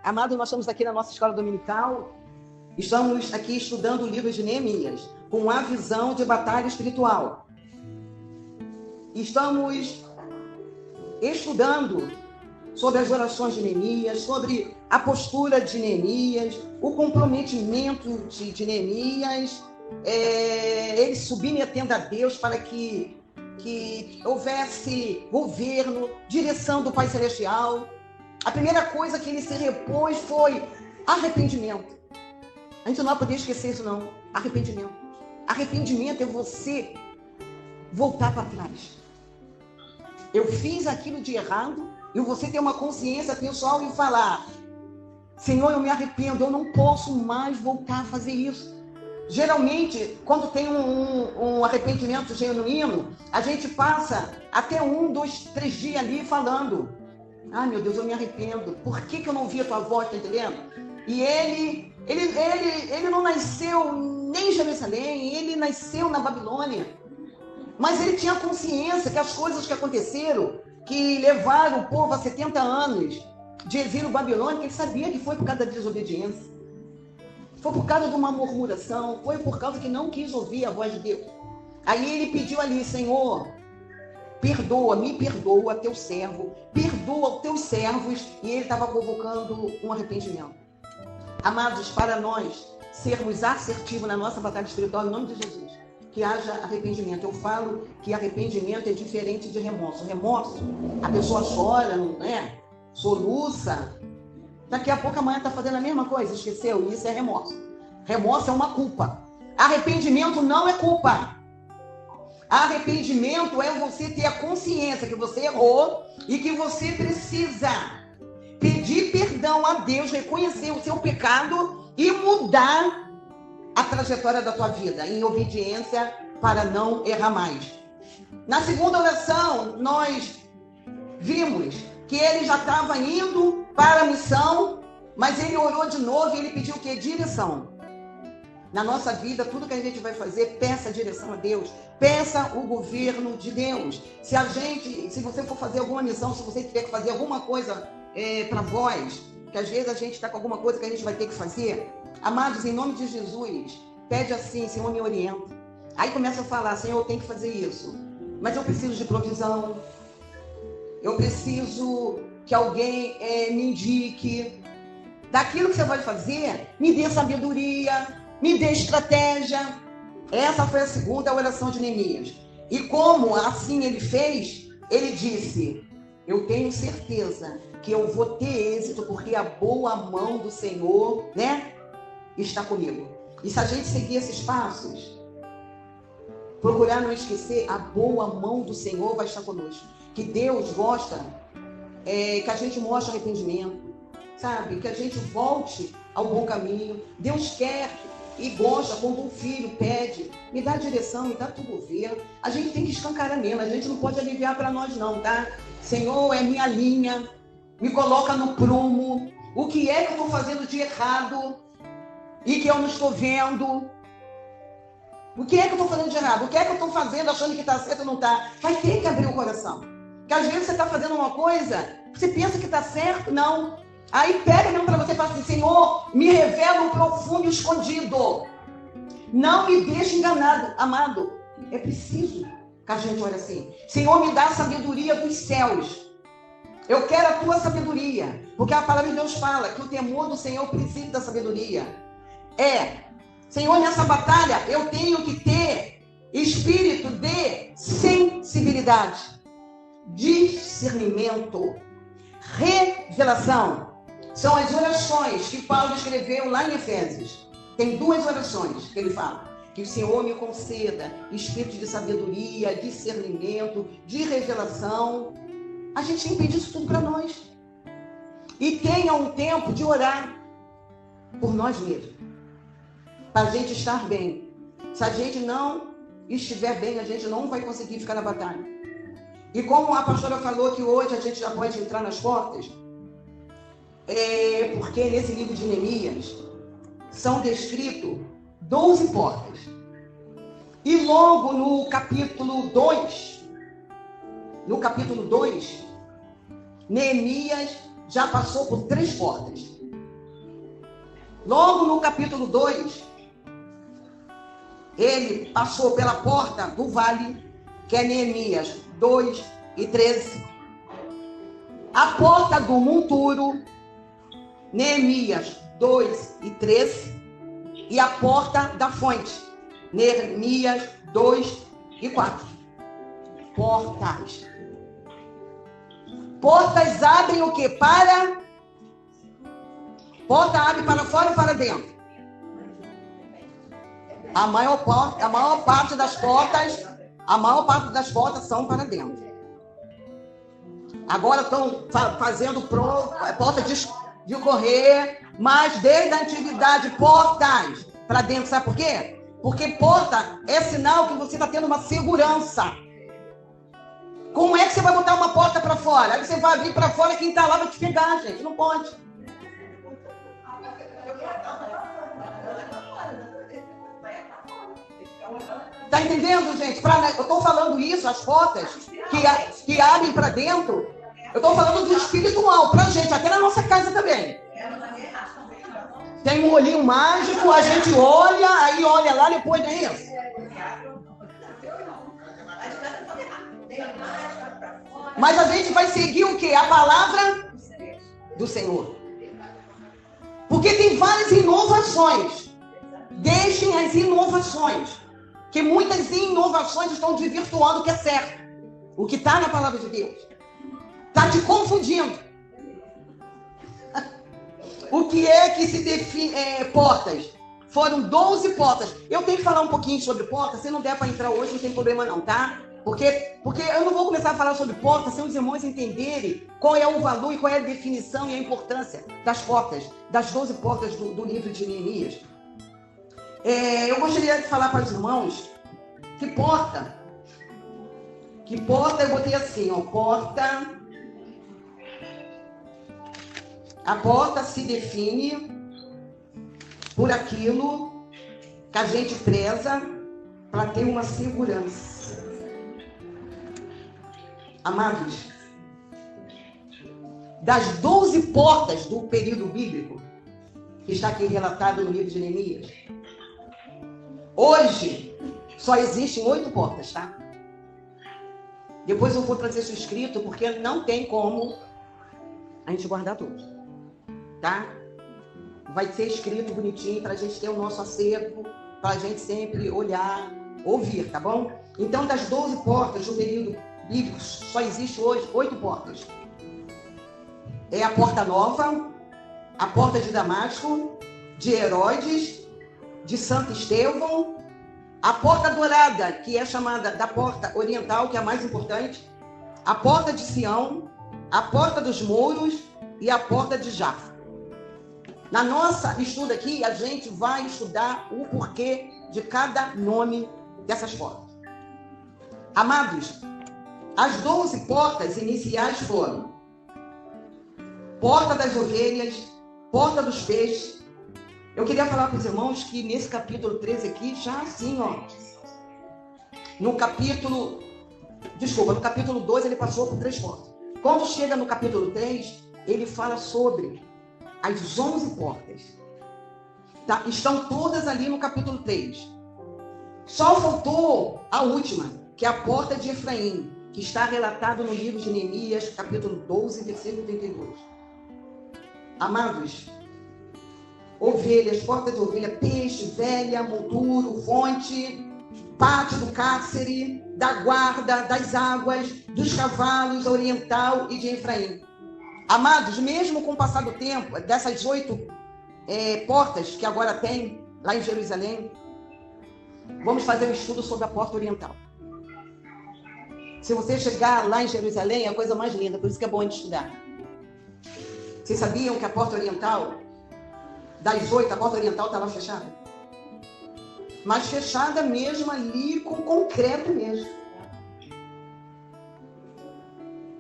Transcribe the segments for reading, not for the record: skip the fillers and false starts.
Amado, nós estamos aqui na nossa escola dominical, estamos aqui estudando o livro de Neemias, com a visão de batalha espiritual. Estamos estudando sobre as orações de Neemias, sobre a postura de Neemias, o comprometimento de Neemias, ele submetendo a Deus para que houvesse governo, direção do Pai Celestial. A primeira coisa que ele se repôs foi arrependimento. A gente não vai poder esquecer isso, não. Arrependimento. Arrependimento é você voltar para trás. Eu fiz aquilo de errado e você ter uma consciência pessoal e falar: Senhor, eu me arrependo, eu não posso mais voltar a fazer isso. Geralmente, quando tem um arrependimento genuíno, a gente passa até 1, 2, 3 dias ali falando: ai, meu Deus, eu me arrependo. Por que eu não vi a tua voz, tá entendendo? E ele não nasceu nem em Jerusalém, ele nasceu na Babilônia. Mas ele tinha consciência que as coisas que aconteceram, que levaram o povo a 70 anos de exílio babilônico, ele sabia que foi por causa da desobediência. Foi por causa de uma murmuração, foi por causa que não quis ouvir a voz de Deus. Aí ele pediu ali: Senhor, me perdoa teu servo, perdoa os teus servos. E ele estava convocando um arrependimento. Amados, para nós sermos assertivos na nossa batalha espiritual, em nome de Jesus, que haja arrependimento. Eu falo que arrependimento é diferente de remorso. Remorso, a pessoa chora, não é? Soluça. Daqui a pouco amanhã está fazendo a mesma coisa, esqueceu? Isso é remorso. Remorso é uma culpa. Arrependimento não é culpa. Arrependimento é você ter a consciência que você errou e que você precisa pedir perdão a Deus, reconhecer o seu pecado e mudar a trajetória da tua vida em obediência para não errar mais. Na segunda oração, nós vimos que ele já estava indo para a missão, mas ele orou de novo e ele pediu o quê? Direção. Na nossa vida, tudo que a gente vai fazer, peça a direção a Deus, peça o governo de Deus. Se você for fazer alguma missão, se você tiver que fazer alguma coisa para vós, que às vezes a gente está com alguma coisa que a gente vai ter que fazer, amados, em nome de Jesus, pede assim: Senhor, me orienta. Aí começa a falar: Senhor, eu tenho que fazer isso, mas eu preciso de provisão, eu preciso que alguém me indique. Daquilo que você vai fazer, me dê sabedoria, me dê estratégia. Essa foi a segunda oração de Neemias. E como assim ele fez, ele disse: eu tenho certeza que eu vou ter êxito, porque a boa mão do Senhor, está comigo. E se a gente seguir esses passos, procurar não esquecer, a boa mão do Senhor vai estar conosco. Que Deus gosta que a gente mostre arrependimento, sabe? Que a gente volte ao bom caminho. Deus quer e gosta quando um filho pede: me dá direção, me dá teu governo. A gente tem que escancarar mesmo, a gente não pode aliviar para nós não, tá? Senhor, é minha linha, me coloca no prumo. O que é que eu estou fazendo de errado e que eu não estou vendo? O que é que eu estou fazendo de errado? O que é que eu estou fazendo achando que está certo ou não está? Vai ter que abrir o coração. Porque às vezes você está fazendo uma coisa, você pensa que está certo, não. Aí pega mesmo para você e fala assim: Senhor, me revela um profundo escondido. Não me deixe enganado. Amado, é preciso que a gente olhe assim: Senhor, me dá a sabedoria dos céus. Eu quero a tua sabedoria. Porque a palavra de Deus fala que o temor do Senhor precisa da sabedoria. Senhor, nessa batalha eu tenho que ter espírito de sensibilidade, discernimento, revelação. São as orações que Paulo escreveu lá em Efésios. Tem 2 orações que ele fala: que o Senhor me conceda espírito de sabedoria, discernimento, de revelação. A gente tem que pedir isso tudo para nós. E tenha um tempo de orar por nós mesmos, para a gente estar bem. Se a gente não estiver bem, a gente não vai conseguir ficar na batalha. E como a pastora falou que hoje a gente já pode entrar nas portas, porque nesse livro de Neemias são descritos 12 portas. E logo no capítulo 2, Neemias já passou por 3 portas. Logo no capítulo 2, ele passou pela porta do vale, que é Neemias 2:13. A porta do monturo, Neemias 2:13. E a porta da fonte, Neemias 2:4. Portas. Portas abrem o quê? Porta abre para fora ou para dentro? A maior parte das portas são para dentro. Agora estão fazendo porta de correr, mas desde a antiguidade, portas para dentro. Sabe por quê? Porque porta é sinal que você está tendo uma segurança. Como é que você vai botar uma porta para fora? Aí você vai abrir para fora, quem está lá vai te pegar, gente. Não pode. Tá entendendo, gente? Eu estou falando isso, as portas que abrem para dentro. Eu estou falando do espiritual, pra gente, até na nossa casa também. Tem um olhinho mágico, a gente olha, aí olha lá, depois não é isso? Mas a gente vai seguir o quê? A palavra do Senhor. Porque tem várias inovações. Deixem as inovações. Que muitas inovações estão desvirtuando o que é certo. O que está na palavra de Deus. Está te confundindo. O que é que se define portas? Foram 12 portas. Eu tenho que falar um pouquinho sobre portas. Se não der para entrar hoje, não tem problema não, tá? Porque eu não vou começar a falar sobre portas sem os irmãos entenderem qual é o valor e qual é a definição e a importância das portas, das 12 portas do livro de Neemias. Eu gostaria de falar para os irmãos que porta, eu botei assim, ó, porta. A porta se define por aquilo que a gente preza para ter uma segurança. Amados, das 12 portas do período bíblico, que está aqui relatado no livro de Neemias, hoje só existem 8 portas, tá? Depois eu vou trazer isso escrito, porque não tem como a gente guardar tudo. Tá? Vai ser escrito bonitinho para a gente ter o nosso acervo, para a gente sempre olhar, ouvir, tá bom? Então, das 12 portas do período bíblico, só existe hoje 8 portas. É a porta nova, a porta de Damasco, de Herodes, de Santo Estevão, a porta dourada, que é chamada da porta oriental, que é a mais importante, a porta de Sião, a porta dos muros e a porta de Jaffa. Na nossa estudo aqui, a gente vai estudar o porquê de cada nome dessas portas. Amados, as 12 portas iniciais foram Porta das Ovelhas, Porta dos Peixes. Eu queria falar para os irmãos que nesse capítulo 13 aqui, já assim, ó, no capítulo 2 ele passou por 3 portas. Quando chega no capítulo 3, ele fala sobre as 11 portas. Tá? Estão todas ali no capítulo 3. Só faltou a última, que é a porta de Efraim, que está relatado no livro de Neemias, capítulo 12, versículo 32. Amados, ovelhas, porta de ovelha, peixe, velha, monturo, fonte, pátio do cárcere, da guarda, das águas, dos cavalos, oriental e de Efraim. Amados, mesmo com o passar do tempo, dessas 8 portas que agora tem lá em Jerusalém, vamos fazer um estudo sobre a porta oriental. Se você chegar lá em Jerusalém, é a coisa mais linda, por isso que é bom de estudar. Vocês sabiam que a porta oriental, das 8, a porta oriental estava fechada? Mas fechada mesmo ali, com concreto mesmo.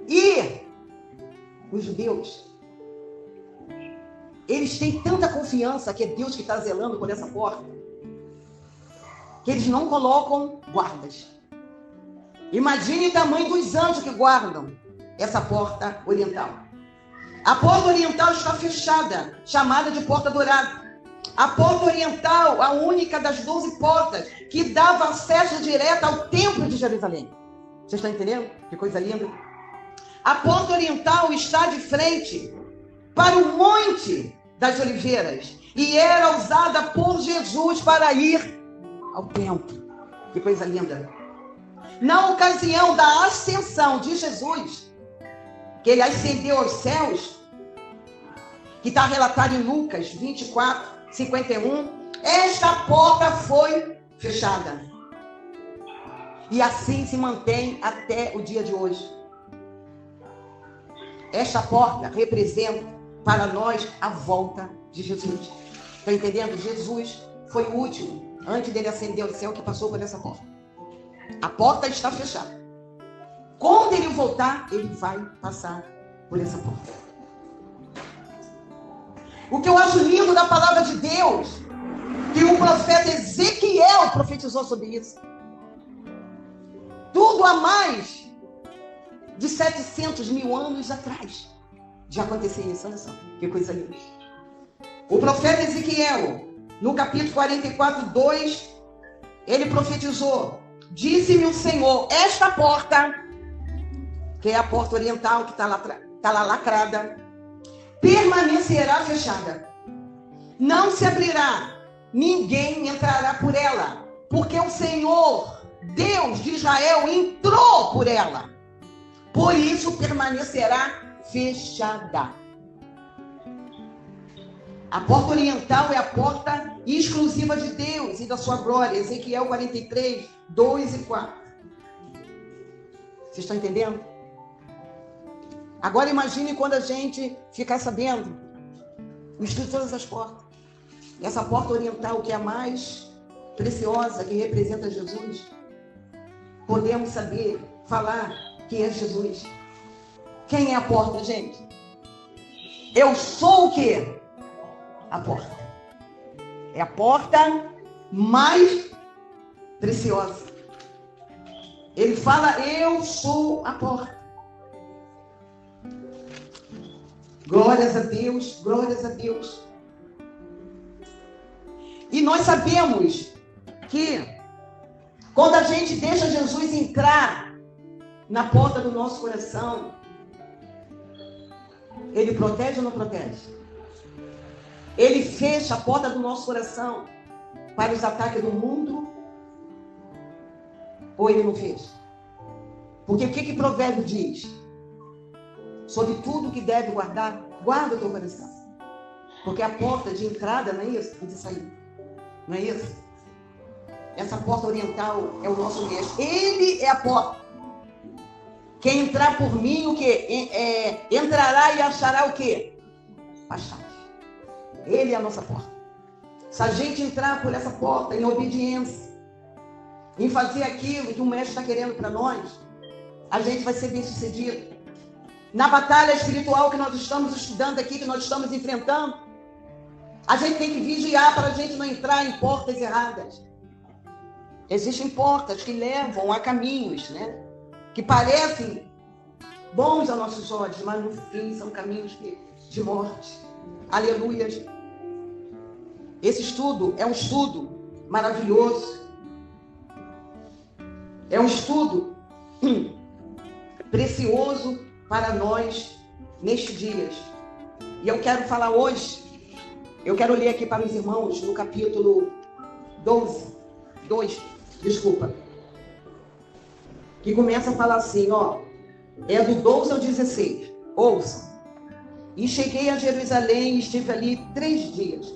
E os judeus, eles têm tanta confiança que é Deus que está zelando por essa porta, que eles não colocam guardas. Imagine o tamanho dos anjos que guardam essa porta oriental. A porta oriental está fechada, chamada de porta dourada. A porta oriental, a única das 12 portas, que dava acesso direto ao templo de Jerusalém. Vocês estão entendendo? Que coisa linda. A porta oriental está de frente para o Monte das Oliveiras e era usada por Jesus para ir ao templo. Que coisa linda. Na ocasião da ascensão de Jesus, que ele ascendeu aos céus, que está relatado em Lucas 24, 51, esta porta foi fechada. E assim se mantém até o dia de hoje. Esta porta representa para nós a volta de Jesus. Está entendendo? Jesus foi o último, antes dele ascender ao céu, que passou por essa porta. A porta está fechada. Quando ele voltar, ele vai passar por essa porta. O que eu acho lindo da palavra de Deus, que o profeta Ezequiel profetizou sobre isso. Tudo há mais de 700 mil anos atrás já aconteceu isso. Olha só, que coisa linda. O profeta Ezequiel, no capítulo 44, 2, ele profetizou: disse-me o Senhor, esta porta, que é a porta oriental, que está lá lacrada, permanecerá fechada. Não se abrirá, ninguém entrará por ela, porque o Senhor, Deus de Israel, entrou por ela. Por isso permanecerá fechada. A porta oriental é a porta exclusiva de Deus e da sua glória. Ezequiel 43, 2 e 4. Vocês estão entendendo? Agora imagine quando a gente ficar sabendo o estudo de todas as portas. Essa porta oriental, que é a mais preciosa, que representa Jesus, podemos saber, falar que é Jesus. Quem é a porta, gente? Eu sou o quê? A porta. É a porta mais preciosa. Ele fala, eu sou a porta. Glórias a Deus, glórias a Deus. E nós sabemos que quando a gente deixa Jesus entrar na porta do nosso coração, ele protege ou não protege? Ele fecha a porta do nosso coração para os ataques do mundo? Ou ele não fecha? Porque o que Provérbio diz? Sobre tudo que deve guardar, guarda o teu coração. Porque a porta de entrada, não é isso? E de saída. Não é isso? Essa porta oriental é o nosso mestre. Ele é a porta. Quem entrar por mim, o quê? Entrará e achará o quê? Passagem. Ele é a nossa porta. Se a gente entrar por essa porta em obediência, em fazer aquilo que o mestre está querendo para nós, a gente vai ser bem sucedido. Na batalha espiritual que nós estamos estudando aqui, que nós estamos enfrentando, a gente tem que vigiar para a gente não entrar em portas erradas. Existem portas que levam a caminhos, né? Que parecem bons aos nossos olhos, mas no fim são caminhos de morte. Aleluias. Esse estudo é um estudo maravilhoso. É um estudo precioso para nós nestes dias. E eu quero falar hoje, eu quero ler aqui para os irmãos no capítulo 2, que começa a falar assim, ó, é do 12 ao 16, ouçam. E cheguei a Jerusalém e estive ali 3 dias.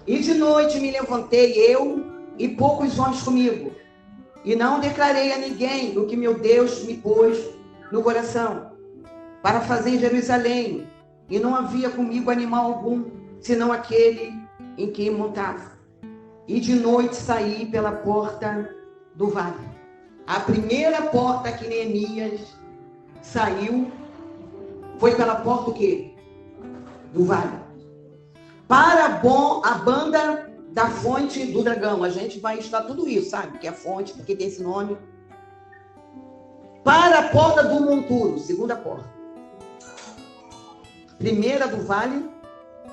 E de noite me levantei eu e poucos homens comigo. E não declarei a ninguém o que meu Deus me pôs no coração para fazer em Jerusalém. E não havia comigo animal algum, senão aquele em que montava. E de noite saí pela porta do vale. A primeira porta que Neemias saiu foi pela porta o quê? Do vale. Para a banda da fonte do dragão. A gente vai estudar tudo isso, sabe? Que é a fonte, porque tem esse nome. Para a porta do monturo, segunda porta. Primeira do vale,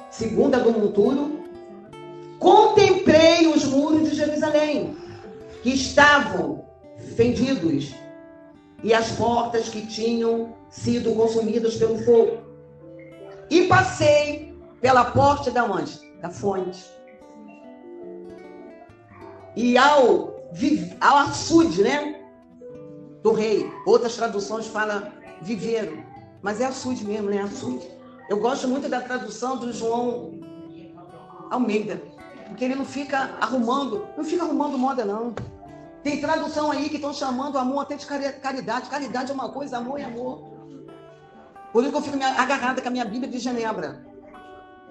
segunda do monturo, Contemplei os muros de Jerusalém, que estavam fendidos, e as portas que tinham sido consumidas pelo fogo. E passei pela porta da onde? Da fonte. E ao açude, né? Do rei. Outras traduções falam viveiro. Mas é açude mesmo, né? Açude. Eu gosto muito da tradução do João Almeida. Porque ele não fica arrumando moda, não. Tem tradução aí que estão chamando amor até de caridade. Caridade é uma coisa, amor é amor. Por isso que eu fico agarrada com a minha Bíblia de Genebra.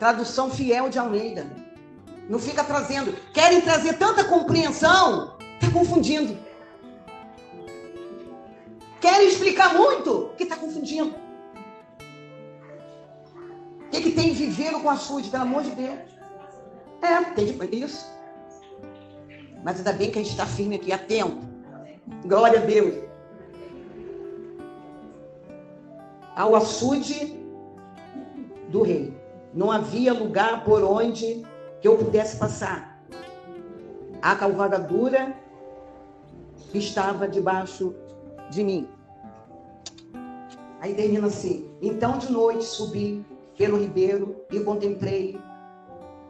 Tradução fiel de Almeida. Não fica trazendo. Querem trazer tanta compreensão, está confundindo. Querem explicar muito, que está confundindo. O que tem viveiro com açude, pelo amor de Deus? Tem isso. Mas ainda bem que a gente está firme aqui, atento. Glória a Deus. Ao açude do rei. Não havia lugar por onde que eu pudesse passar. A cavalgadura estava debaixo de mim. Aí termina assim. Então de noite subi pelo ribeiro e contemplei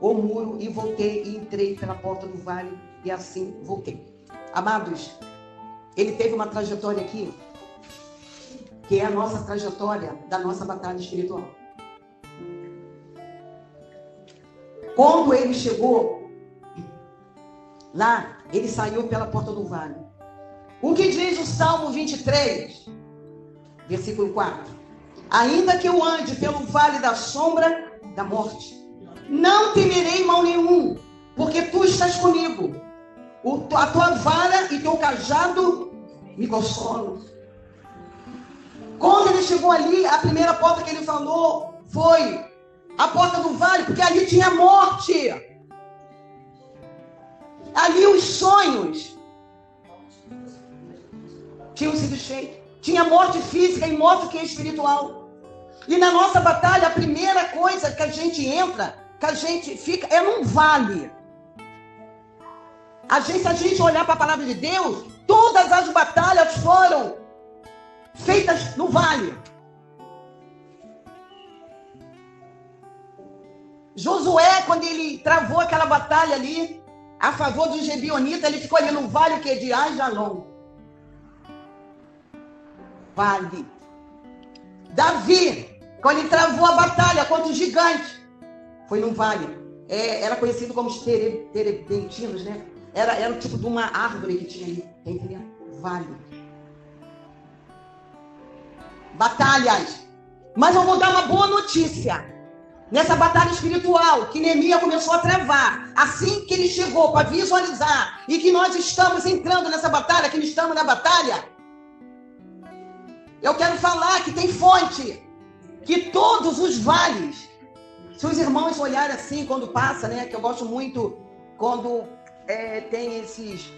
o muro e voltei e entrei pela porta do vale e assim voltei. Amados, ele teve uma trajetória aqui que é a nossa trajetória da nossa batalha espiritual. Quando ele chegou lá, ele saiu pela porta do vale. O que diz o Salmo 23, versículo 4? Ainda que eu ande pelo vale da sombra da morte, não temerei mal nenhum, porque tu estás comigo. A tua vara e teu cajado me consolam. Quando ele chegou ali, a primeira porta que ele falou foi a porta do vale, porque ali tinha morte. Ali os sonhos tinham sido cheios. Tinha morte física e morte espiritual. E na nossa batalha, a primeira coisa que a gente entra, que a gente fica, é num vale. Se a gente olhar para a palavra de Deus, todas as batalhas foram feitas no vale. Josué, quando ele travou aquela batalha ali, a favor dos Gebionitas, ele ficou ali no vale de Ajalon. Vale. Davi, quando ele travou a batalha contra os gigantes, foi num vale. Era conhecido como os terebentinos, né? Era o tipo de uma árvore que tinha ali. Tá entendendo? Vale. Batalhas. Mas eu vou dar uma boa notícia. Nessa batalha espiritual, que Neemias começou a travar. Assim que ele chegou para visualizar e que nós estamos entrando nessa batalha, que estamos na batalha, eu quero falar que tem fonte. Que todos os vales, se os irmãos olharem assim quando passa, né? Que eu gosto muito quando tem esses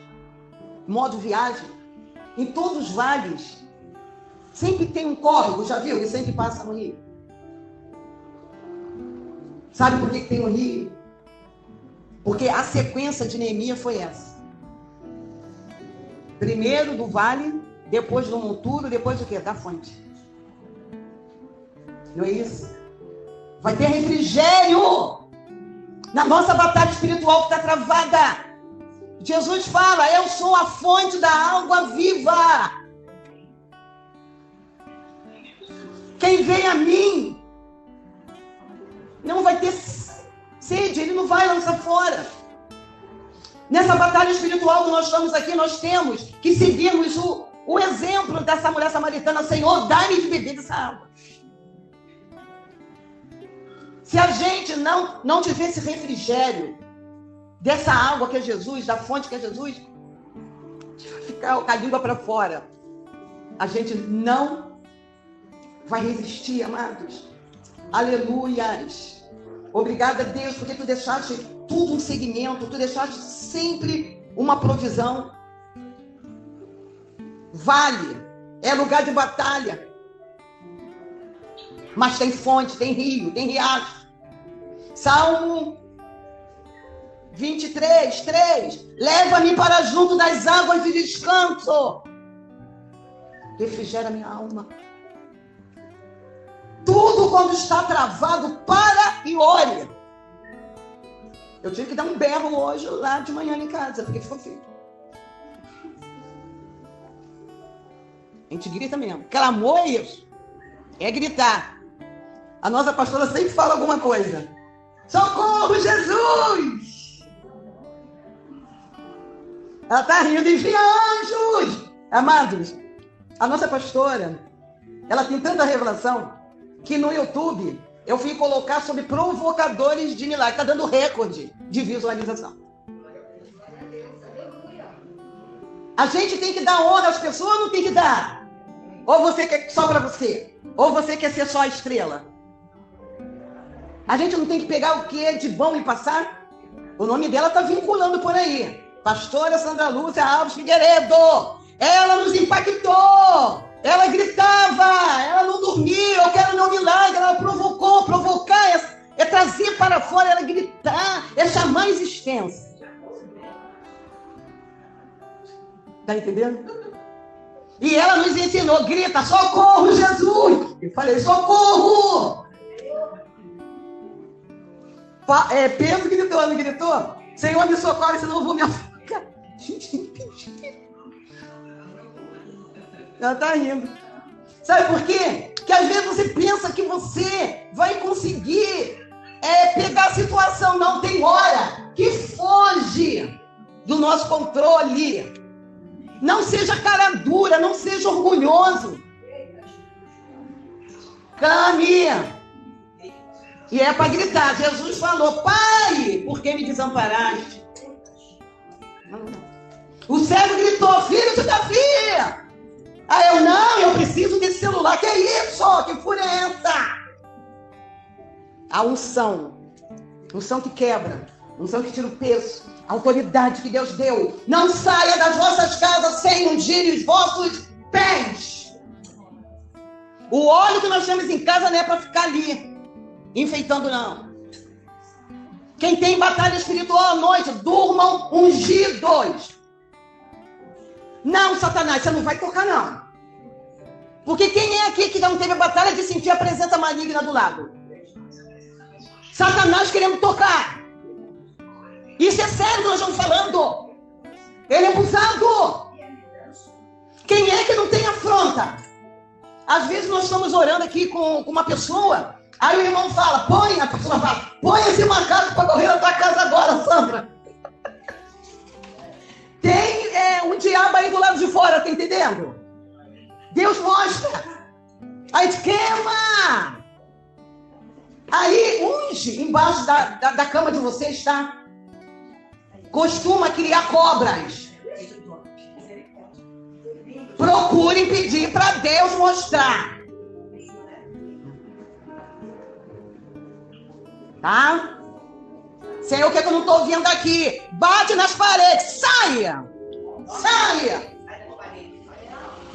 modo viagem. Em todos os vales, sempre tem um córrego, já viu? Ele sempre passa no rio. Sabe por que tem um rio? Porque a sequência de Neemias foi essa. Primeiro do vale, depois do monturo, depois do quê? Da fonte. Não é isso? Vai ter refrigério na nossa batalha espiritual que está travada. Jesus fala, eu sou a fonte da água viva. Quem vem a mim não vai ter sede, ele não vai lançar fora. Nessa batalha espiritual que nós estamos aqui, nós temos que seguirmos o exemplo dessa mulher samaritana. Senhor, dá-me de beber dessa água. Se a gente não tiver esse refrigério dessa água que é Jesus, da fonte que é Jesus, ficar com a língua para fora, a gente não vai resistir, amados. Aleluias. Obrigada, Deus, porque tu deixaste tudo um segmento, tu deixaste sempre uma provisão. Vale é lugar de batalha, mas tem fonte, tem rio, tem riacho. Salmo 23, 3. Leva-me para junto das águas de descanso. Refrigera minha alma. Tudo quando está travado, para e olhe. Eu tive que dar um berro hoje, lá de manhã em casa, porque ficou feio. A gente grita mesmo. Clamor é isso. É gritar. A nossa pastora sempre fala alguma coisa. Socorro, Jesus! Ela está rindo. Envia anjos! Amados, a nossa pastora, ela tem tanta revelação que no YouTube eu fui colocar sobre provocadores de milagre. Está dando recorde de visualização. A gente tem que dar honra às pessoas ou não tem que dar? Ou você quer só para você? Ou você quer ser só a estrela? A gente não tem que pegar o que é de bom e passar? O nome dela está vinculando por aí. Pastora Sandra Lúcia Alves Figueiredo. Ela nos impactou. Ela gritava. Ela não dormia. Eu quero meu milagre. Ela provocou. Provocar é trazer para fora. Ela gritar. É chamar a existência. Está entendendo? E ela nos ensinou. Grita. Socorro, Jesus. Eu falei, socorro. Pedro gritou, não gritou? Senhor, me socorre, senão eu vou me afogar. Ela está rindo. Sabe por quê? Porque às vezes você pensa que você vai conseguir pegar a situação. Não, tem hora que foge do nosso controle. Não seja cara dura, não seja orgulhoso. Clame. E é para gritar. Jesus falou, Pai, por que me desamparaste? O cego gritou, filho de Davi. Eu preciso desse celular. Que é isso? Que fúria é essa? A unção que quebra, unção que tira o peso, a autoridade que Deus deu. Não saia das vossas casas sem ungir os vossos pés. O óleo que nós temos em casa não é para ficar ali enfeitando, não. Quem tem batalha espiritual à noite, durmam ungidos. Não, Satanás, você não vai tocar, não. Porque quem é aqui que não teve batalha de sentir a presença maligna do lado? Satanás querendo tocar. Isso é sério que nós estamos falando. Ele é abusado. Quem é que não tem afronta? Às vezes nós estamos orando aqui com uma pessoa. Aí o irmão fala, a pessoa fala, põe esse macaco para correr na tua casa agora, Sandra. Tem um diabo aí do lado de fora, tá entendendo? Deus mostra. Aí queima. Aí unge embaixo da cama de vocês, tá? Costuma criar cobras. Procurem pedir para Deus mostrar. Tá? Senhor, o que é que eu não estou vendo aqui? Bate nas paredes. Saia! Saia!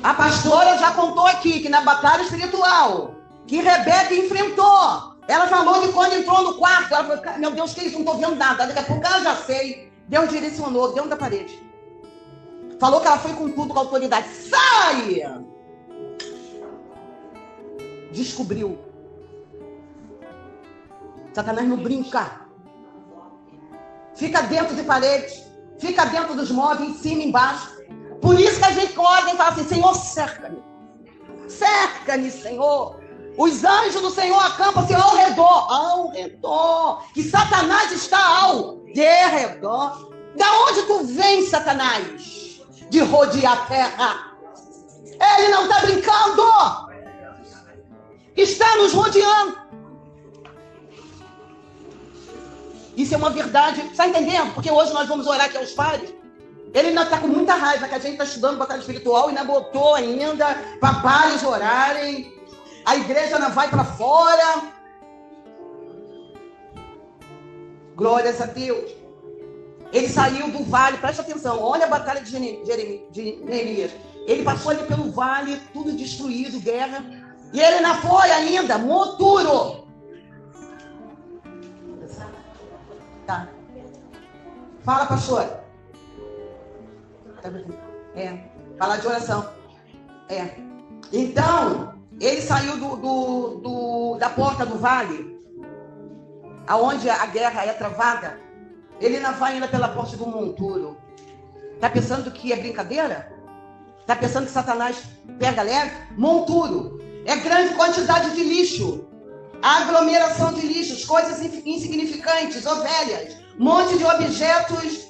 A pastora já contou aqui que na batalha espiritual que Rebeca enfrentou, ela falou que quando entrou no quarto, ela falou, meu Deus, que isso? Não estou vendo nada. Daqui a pouco ela já sei. Deus direcionou dentro da parede. Falou que ela foi com tudo, com autoridade. Saia! Descobriu. Satanás não brinca. Fica dentro de paredes. Fica dentro dos móveis, em cima, embaixo. Por isso que a gente ora e fala assim, Senhor, cerca-me. Cerca-me, Senhor. Os anjos do Senhor acampam-se ao redor. Ao redor. Que Satanás está ao redor. Da onde tu vem, Satanás? De rodear a terra. Ele não está brincando. Está nos rodeando. Isso é uma verdade, está entendendo? Porque hoje nós vamos orar aqui aos pares. Ele ainda está com muita raiva, que a gente está estudando batalha espiritual e ainda botou ainda para pares orarem. A igreja não vai para fora. Glórias a Deus. Ele saiu do vale, presta atenção, olha a batalha de Neemias. Ele passou ali pelo vale, tudo destruído, guerra. E ele ainda foi ainda, moturo. Tá. Fala, pastora. Falar de oração. Então, ele saiu da porta do vale, aonde a guerra é travada. Ele não vai ainda pela porta do monturo. Tá pensando que é brincadeira? Tá pensando que Satanás pega leve? Monturo é grande quantidade de lixo, aglomeração de lixos, coisas insignificantes, ovelhas, monte de objetos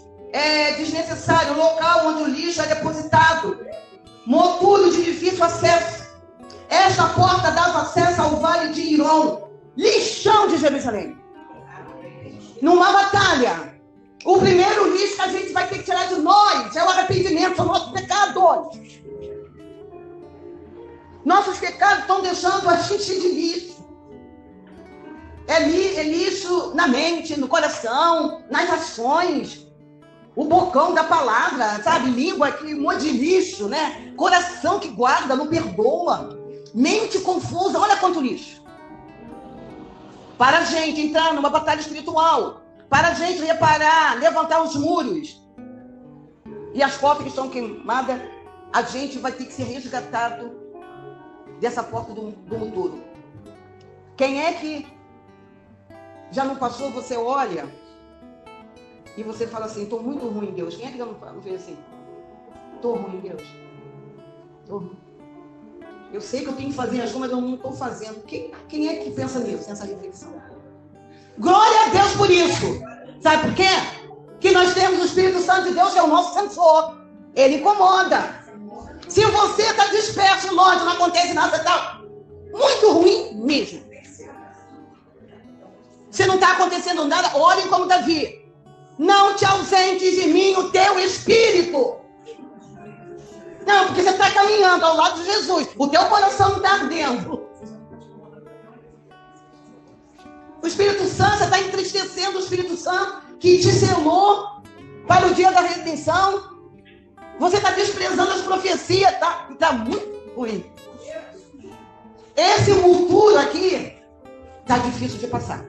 desnecessários, local onde o lixo é depositado, monturo de difícil acesso. Esta porta dava acesso ao vale de Irom, lixão de Jerusalém. Numa batalha, o primeiro lixo que a gente vai ter que tirar de nós é o arrependimento, são nossos pecados. Nossos pecados estão deixando a gente de lixo. É lixo na mente, no coração, nas ações. O bocão da palavra, sabe? Língua, aquele monte de lixo, né? Coração que guarda, não perdoa. Mente confusa, olha quanto lixo. Para a gente entrar numa batalha espiritual. Para a gente reparar, levantar os muros. E as portas que estão queimadas, a gente vai ter que ser resgatado dessa porta do monturo. Quem é que já não passou, você olha e você fala assim, estou muito ruim, Deus. Quem é que já não fez assim? Estou ruim, Deus. Estou ruim. Eu sei que eu tenho que fazer as coisas, mas eu não estou fazendo. Quem é que pensa nisso, nessa reflexão? Glória a Deus por isso. Sabe por quê? Que nós temos o Espírito Santo de Deus, que é o nosso sensor. Ele incomoda. Se você está disperso, longe, não acontece nada, está muito ruim mesmo. Se não está acontecendo nada, olhem como Davi. Não te ausentes de mim o teu Espírito. Não, porque você está caminhando ao lado de Jesus. O teu coração não está ardendo. O Espírito Santo, você está entristecendo o Espírito Santo que te selou para o dia da redenção. Você está desprezando as profecias, tá muito ruim. Esse monturo aqui está difícil de passar.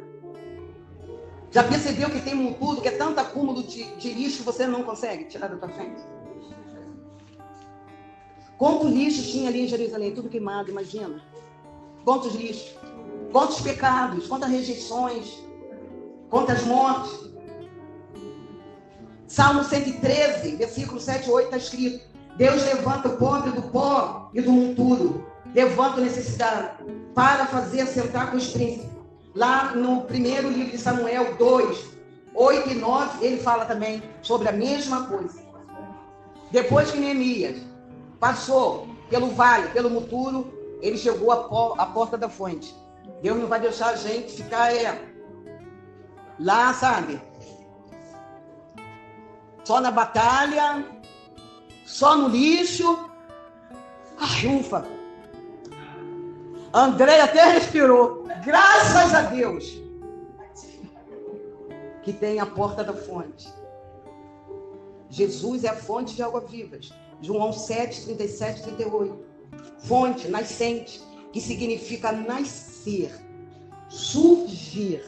Já percebeu que tem monturo, que é tanto acúmulo de lixo que você não consegue tirar da tua frente? Quanto lixo tinha ali em Jerusalém? Tudo queimado, imagina. Quantos lixos? Quantos pecados? Quantas rejeições? Quantas mortes? Salmo 113, versículo 7 e 8 está escrito: Deus levanta o pobre do pó e do monturo, levanta o necessitado para fazer sentar com os príncipes. Lá no primeiro livro de Samuel 2, 8 e 9, ele fala também sobre a mesma coisa. Depois que Neemias passou pelo vale, pelo monturo, ele chegou à porta da fonte. Deus não vai deixar a gente ficar lá, sabe? Só na batalha, só no lixo. Ai, ufa. André até respirou. Graças a Deus que tem a porta da fonte. Jesus é a fonte de águas vivas. João 7, 37, 38. Fonte, nascente, que significa nascer, surgir,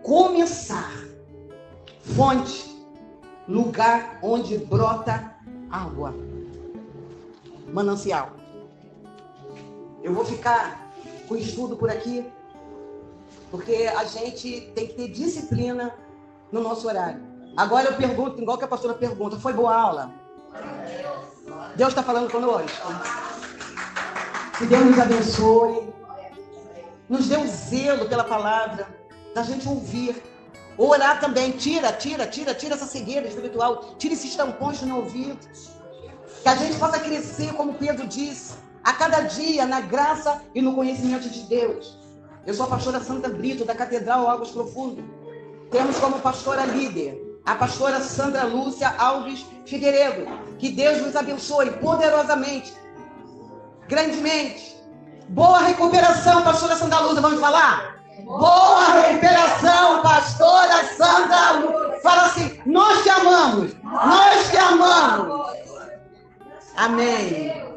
começar. Fonte, lugar onde brota água. Manancial. Eu vou ficar com o estudo por aqui, porque a gente tem que ter disciplina no nosso horário. Agora eu pergunto, igual que a pastora pergunta, foi boa aula? Deus está falando conosco? Que Deus nos abençoe. Nos dê um zelo pela palavra, da gente ouvir. Orar também, tira essa cegueira espiritual, tira esses tampões no ouvido. Que a gente possa crescer, como Pedro disse, a cada dia na graça e no conhecimento de Deus. Eu sou a pastora Sandra Brito, da Catedral Águas Profundas. Temos como pastora líder a pastora Sandra Lúcia Alves Figueiredo. Que Deus nos abençoe poderosamente, grandemente. Boa recuperação, pastora Sandra Lúcia, vamos falar? Boa recuperação, pastora Sandra Lúcia. Fala assim, nós te amamos, nós te amamos. Amém.